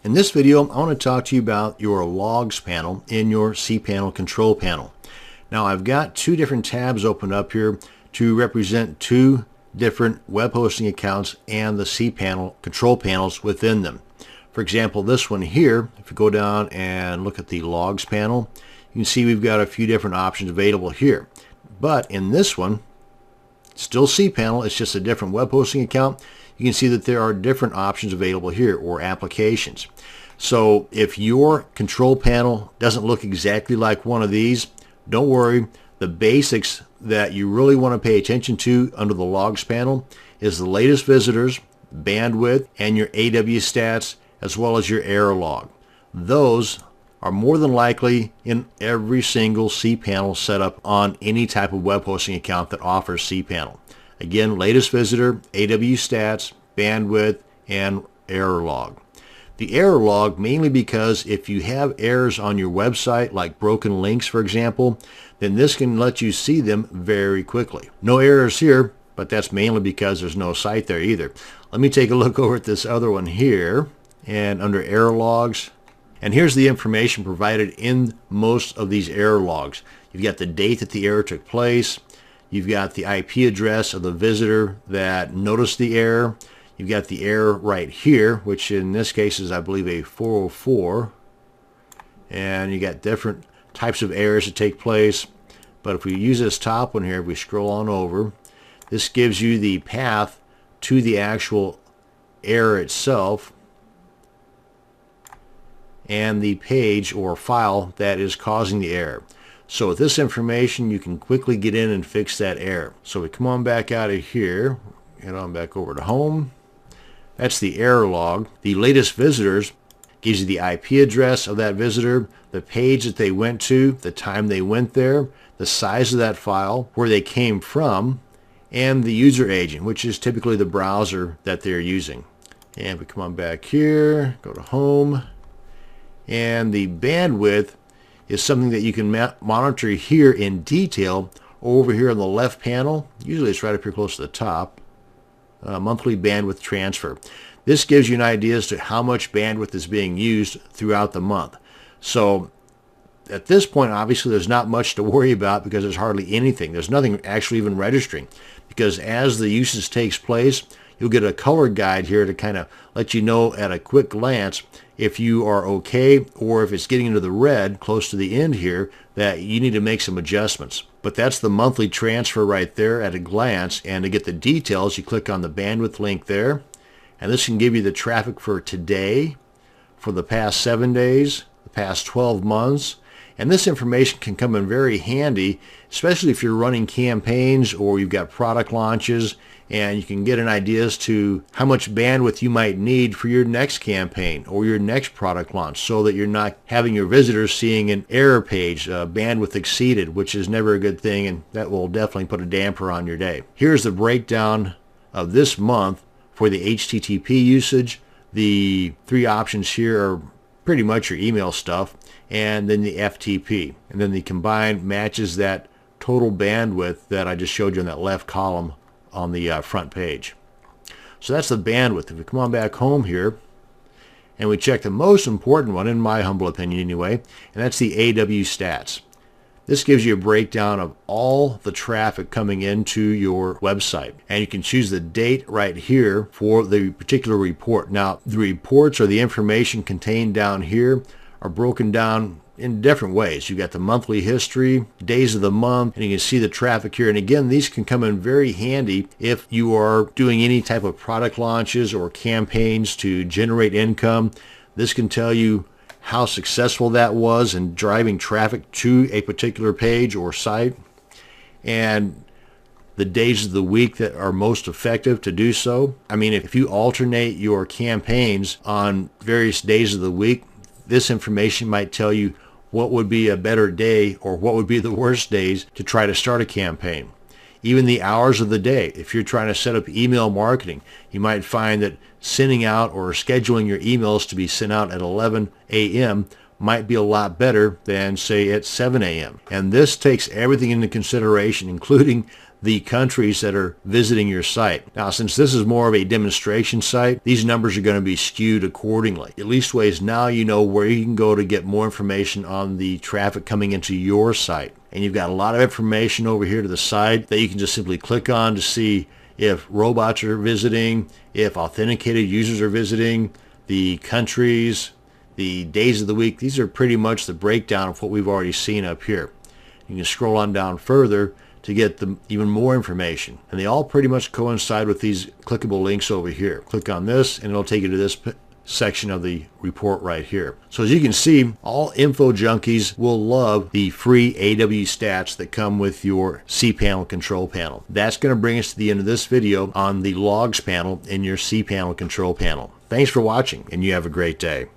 In this video, I want to talk to you about your logs panel in your cPanel control panel. Now I've got two different tabs opened up here to represent two different web hosting accounts and the cPanel control panels within them. For example, this one here, if you go down and look at the logs panel, you can see we've got a few different options available here. But in this one, still cPanel, it's just a different web hosting account. You can see that there are different options available here, or applications. So if your control panel doesn't look exactly like one of these, don't worry. The basics that you really want to pay attention to under the logs panel is the latest visitors, bandwidth, and your AW stats, as well as your error log. Those are more than likely in every single cPanel setup on any type of web hosting account that offers cPanel. Again, latest visitor, AW stats, bandwidth, and error log. The error log mainly because if you have errors on your website, like broken links for example, then this can let you see them very quickly. No errors here, but that's mainly because there's no site there either. Let me take a look over at this other one here, and under error logs, and here's the information provided in most of these error logs. You've got the date that the error took place. You've got the IP address of the visitor that noticed the error. You've got the error right here, which in this case is, I believe, a 404. And you got different types of errors that take place. But if we use this top one here, if we scroll on over, this gives you the path to the actual error itself and the page or file that is causing the error. So with this information, you can quickly get in and fix that error. So we come on back out of here, head on back over to home. That's the error log. The latest visitors gives you the IP address of that visitor, the page that they went to, the time they went there, the size of that file, where they came from, and the user agent, which is typically the browser that they're using. And we come on back here, go to home, and the bandwidth is something that you can monitor here in detail over here on the left panel. Usually it's right up here close to the top. Monthly bandwidth transfer. This gives you an idea as to how much bandwidth is being used throughout the month. So at this point, obviously, there's not much to worry about because there's hardly anything. There's nothing actually even registering, because as the usage takes place, you'll get a color guide here to kind of let you know at a quick glance if you are okay, or if it's getting into the red close to the end here, that you need to make some adjustments. But that's the monthly transfer right there at a glance. And to get the details, you click on the bandwidth link there, and this can give you the traffic for today, for the past 7 days, the past 12 months. And this information can come in very handy, especially if you're running campaigns or you've got product launches, and you can get an idea as to how much bandwidth you might need for your next campaign or your next product launch, so that you're not having your visitors seeing an error page, bandwidth exceeded, which is never a good thing, and that will definitely put a damper on your day. Here's the breakdown of this month for the HTTP usage. The three options here are pretty much your email stuff, and then the FTP. And then the combined matches that total bandwidth that I just showed you in that left column on the front page. So that's the bandwidth. If we come on back home here and we check the most important one, in my humble opinion anyway, and that's the AW stats. This gives you a breakdown of all the traffic coming into your website, and you can choose the date right here for the particular report. Now, the reports or the information contained down here are broken down in different ways. You've got the monthly history, days of the month, and you can see the traffic here. And again, these can come in very handy if you are doing any type of product launches or campaigns to generate income. This can tell you how successful that was in driving traffic to a particular page or site, and the days of the week that are most effective to do so. I mean, if you alternate your campaigns on various days of the week, this information might tell you what would be a better day or what would be the worst days to try to start a campaign. Even the hours of the day. If you're trying to set up email marketing, you might find that sending out or scheduling your emails to be sent out at 11 a.m. might be a lot better than, say, at 7 a.m. And this takes everything into consideration, including the countries that are visiting your site. Now, since this is more of a demonstration site, these numbers are going to be skewed accordingly. At least ways now you know where you can go to get more information on the traffic coming into your site. And you've got a lot of information over here to the side that you can just simply click on to see if robots are visiting, if authenticated users are visiting, the countries, the days of the week. These are pretty much the breakdown of what we've already seen up here. You can scroll on down further to get even more information. And they all pretty much coincide with these clickable links over here. Click on this and it'll take you to this section of the report right here. So as you can see, all info junkies will love the free AW stats that come with your cPanel control panel. That's going to bring us to the end of this video on the logs panel in your cPanel control panel. Thanks for watching, and you have a great day.